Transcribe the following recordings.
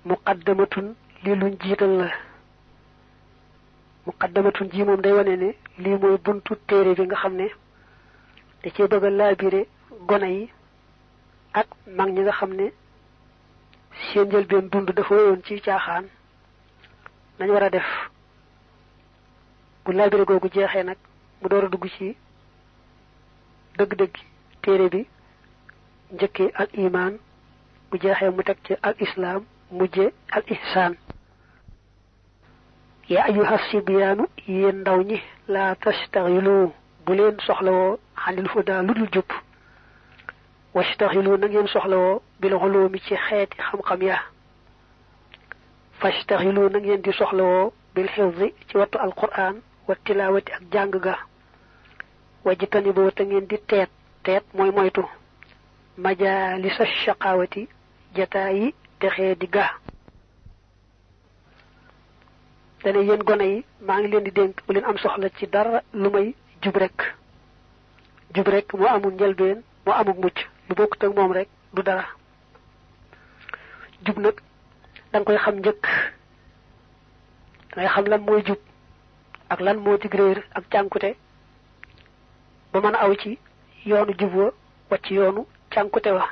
muqaddamatun li luñ jiital la muqaddamatun ji moom day wane ne lii mooy buntu téere bi nga xam ne da cee bëgg a laabire gone yi ak mag ñi nga xam ne seen njëlbeen dund dafa woon ci caaxaan nañ war a def bu laabire googu jeexee nag mu door a dugg ci dëgg-dëgg téere bi njëkkee al iman bu jeexee mu teg ci al islam mujje al ihsaan yaa ayyuha sibyaanu yéen ndaw ñi laa tastaxilu bu leen soxlawoo xanil huda lu dul jub wastaxilu na ngeen soxlawoo bil ulumi ci xeeti xam-xam ya fastaxilu na ngeen di soxlawoo bil xifzi ci wattu alquran wa tilawati ak jàng ga wajitani boo te ngeen di teet mooy moytu majalisa shaqawati jataayi texee di ga dane yéen gone yi maa ngi leen di dénk bu leen am soxla ci dara lu may jub rek moo amul njëlbeen moo amul mucc lu bokkut ak moom rek du dara jub nag danga koy xam njëkk dangay xam lan mooy jub ak lan moo dig réer ak cànkute ba mën a aw ci yoonu jub wa wacc yoonu cànkute wa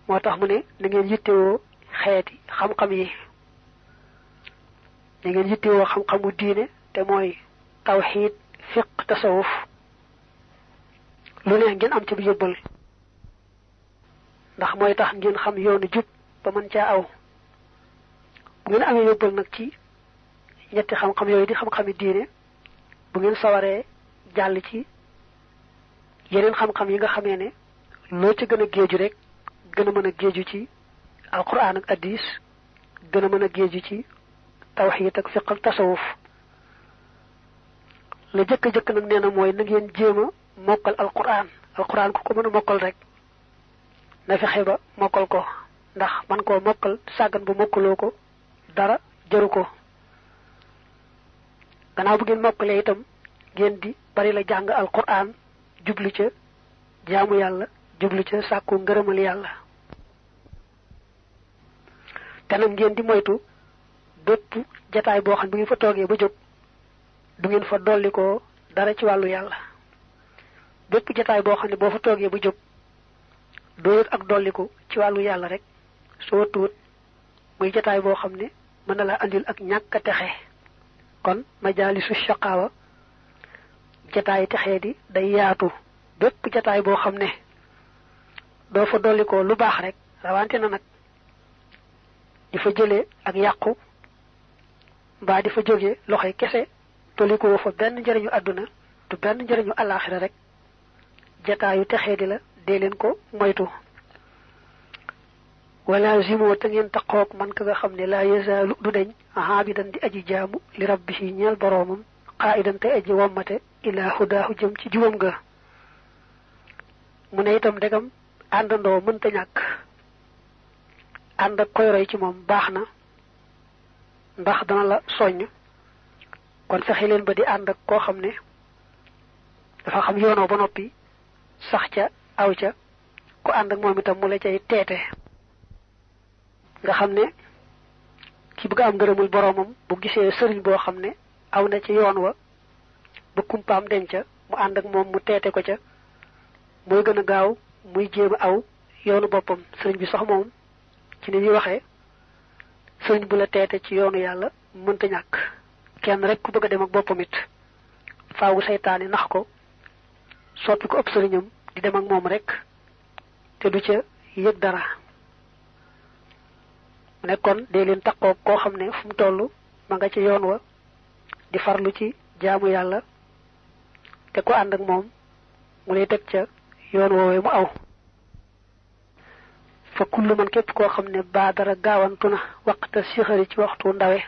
moo tax mu ne na ngeen yittewoo xeeti xam-xam yi na ngeen yittewoo xam-xamu diine te mooy tawxiid fiq tasawuf lu ne ngeen am ci bu yóbbal ndax mooy tax ngeen xam yoonu jub ba mën caa aw bu ngeen amee yóbbal nag ci ñetti xam-xam yooyu di xam-xami diine bu ngeen sawaree jàll ci yeneen xam-xam yi nga xamee ne loo ci gën a géeju rek gën a mën a géeju ci alquran ak hadis gën a mën a géeju ci tawxiid ak fiq ak tasawuf la jëkk nag nee na mooy na ngeen jéem a mokkal alquran ku ko mën a mokkal rek na fexe ba mokkal ko ndax man koo mokkal sàggan bu mokkaloo ko dara jëru ko gannaaw bu ngeen mokkalee itam ngeen di bari la jàng alquran jublu ca jaamu yàlla jublu ca sàkku ngërëmal yàlla te nag ngeen di moytu bépp jataay boo xam bu ngeen fa toogee ba jóg du ngeen fa dolli ko dara ci wàllu yàlla bépp jataay boo xam ne boo fa toogee ba jóg doo yëg ak dolliku ci wàllu yàlla rek soo tuut muy jataay boo xam ne mën na laa andil ak ñàkk a texe kon majaalisu shaqaawa jataay texee di day yaatu bépp jataay boo xam ne doo fa dolli ko lu baax rek rawante na nag di fa jëlee ak yàqu mbaa di fa jógee loxoy kese dolli ko fa benn njëriñu àdduna du benn njëriñu alaaxira rek jataayu texee di la dee leen ko moytu wala zimoo te ngeen taqoog man ka nga xam ne laa yazaalu du deñ aabidan di aji jaamu li rabbihi ñeel boroomam qaa'idan te aji wommate ilaa hudaahu jëm ci jubam ga mu ne itam ndegam àndandoo mënta ñàkk ànd ak koy roy ci moom baax na ndax dana la soññ kon fexe leen ba di ànd ak koo xam ne dafa xam yoonoo ba noppi sax ca aw ca ku ànd ak moom itam mu la cay teete nga xam ne ki bëgg am ngërëmul boroomam bu gisee sëriñ boo xam ne aw na ci yoon wa ba kumpaam denca mu ànd ak moom mu teete ko ca mooy gën a gaaw muy jéem a aw yoonu boppam sëriñ bi sax moom ci ni ñuy waxee sëriñ bu la teete ci yoonu yàlla mënta ñàkk kenn rek ku bëgg a dem ak boppam it faawu seytaane nax ko soppi ko ëpp sëriñam di dem ak moom rek te du ca yëg dara mu nekkoon dee leen takkoog koo xam ne fu mu toll ma nga ci yoon wa di farlu ci jaamu yàlla te ko ànd ak moom mu lay teg ca yoon woowee mu aw fa kullu man képp koo xam ne baadara gaawantu na waqta sixari ci waxtu ndawe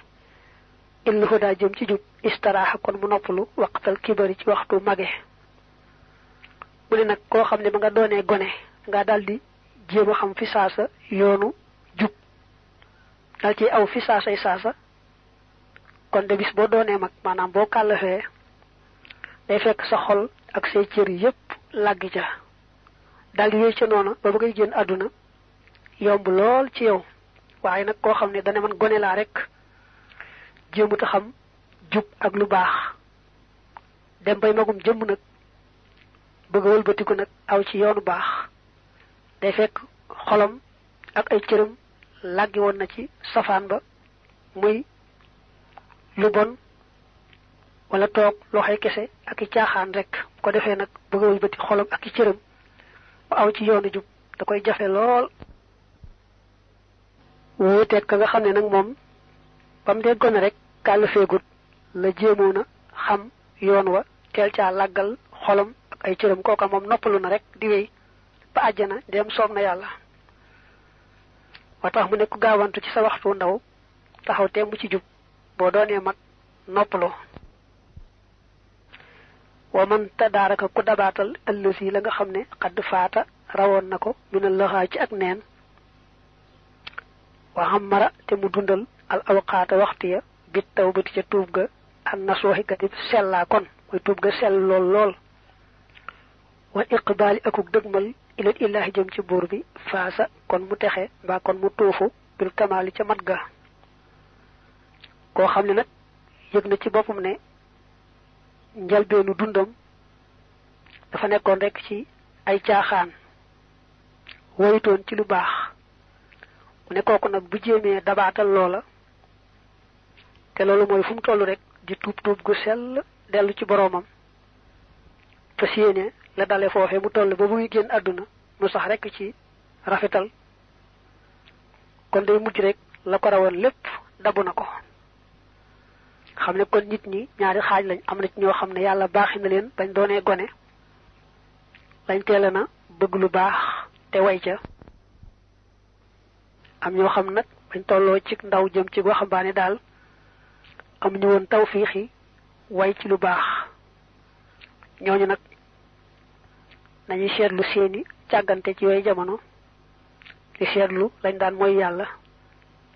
il huda jëm ci jub istaraaxa kon mu noppalu waqtal kibari ci waxtu mage mu ne nag koo xam ne ba nga doonee gone nga daldi jéem a xam fi saasa yoonu jub dal ci aw fi saasay saasa kon de bis boo doonee mag maanaam boo kàllafee day fekk sa xol ak say cër yépp làggi ca daldi wéy ca noona ba ba ngay génn àdduna yomb lool ci yow waaye nag koo xam ne dana man gone laa rek jéemuta xam jub ak lu baax dem bay magum jëmm nag bëgg a wëlbatiku nag aw ci yoonu baax day fekk xolam ak ay cëram làggi woon na ci safaan ba muy lu bon wala toog loxoy kese ak i caaxaan rek bu ko defee nag bëgg a wëlbati xolam ak i cëram ba aw ci yoonu jub da koy jafe lool wuuteeg ka nga xam ne nag moom ba mu dee gone rek kàll feegut la jéemoon a xam yoon wa teel caa làggal xolam ak ay cëram kooka moom noppalu na rek di wéy ba àjjana dem soob na yàlla wa tax mu nekk gaawantu ci sa waxtu ndaw taxaw temm ci jub boo doonee mag noppaloo wa man tadaaraka ku dabaatal ëllësi la nga xam ne xadd faata rawoon na ko mina laxaa ci ak neen wa xamara te mu dundal al awqaata waxtu ya bit tawbati ca tuub ga an nasuuxi ga di sellaa kon mooy tuub ga sell lool lool wa iqbaali akuk dëgmal ilal illaahi jëm ci buur bi faasa kon mu texe mbaa kon mu tuufu bil kamaali ca mat ga koo xam ne nag yëg na ci boppam ne njalbeenu dundam dafa nekkoon rek ci ay caaxaan woyutoon ci lu baax mu ne kooku nag bu jéemee dabaatal loola te loolu mooy fu mu toll rek di tuub gu sell dellu ci boroomam fas yéene la dale foofe mu toll ba muy génn àdduna mu sax rek ci rafetal kon day mujj rek la ko rawoon lépp dabu na ko xam ne kon nit ñi ñaari xaaj lañ am na ci ñoo xam ne yàlla baaxi na leen bañ doonee gone lañ teela na bëgg lu baax te way ca am ñoo xam nag bañ tolloo ci ndaw jëm ci waxambaane daal am ñu woon tawfiixi way ci lu baax ñooñu nag nañuy seetlu seeni càggante ci yooyu jamono di seetlu lañ daan mooy yàlla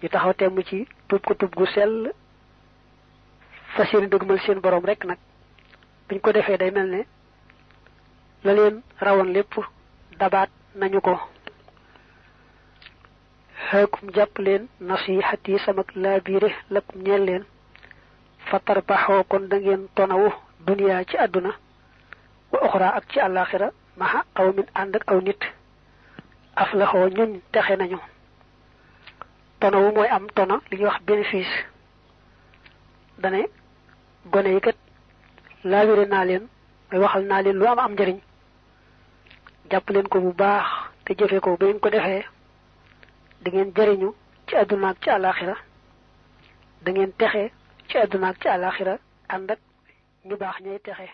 ñu taxaw temm ci tuub ko tuub gu sell fas yéene dëgmal seen boroom rek nag buñ ko defee day mel ne la leen rawoon lépp dabaat nañu ko xeekum jàpp leen nasihati samak laabiire lakum ñeel leen fatar baxoo kon da ngeen tonawu duniyaa ci àdduna wa oxra ak ci àllaaxira maxa aw min ànd ak aw nit aflaxoo ñuñ texe nañu tonawu mooy am tono li ñuy wax bénéfice dane gone yi kat laabire naa leen mooy waxal naa leen lu am njëriñ jàpp leen ko bu baax te jëfe ko ba ngeen ko defee da ngeen jëriñu ci àdduna ak ci àllaaxira da ngeen texe ci àdduna ak ci àllaaxira ànd ak ñu baax ñay texe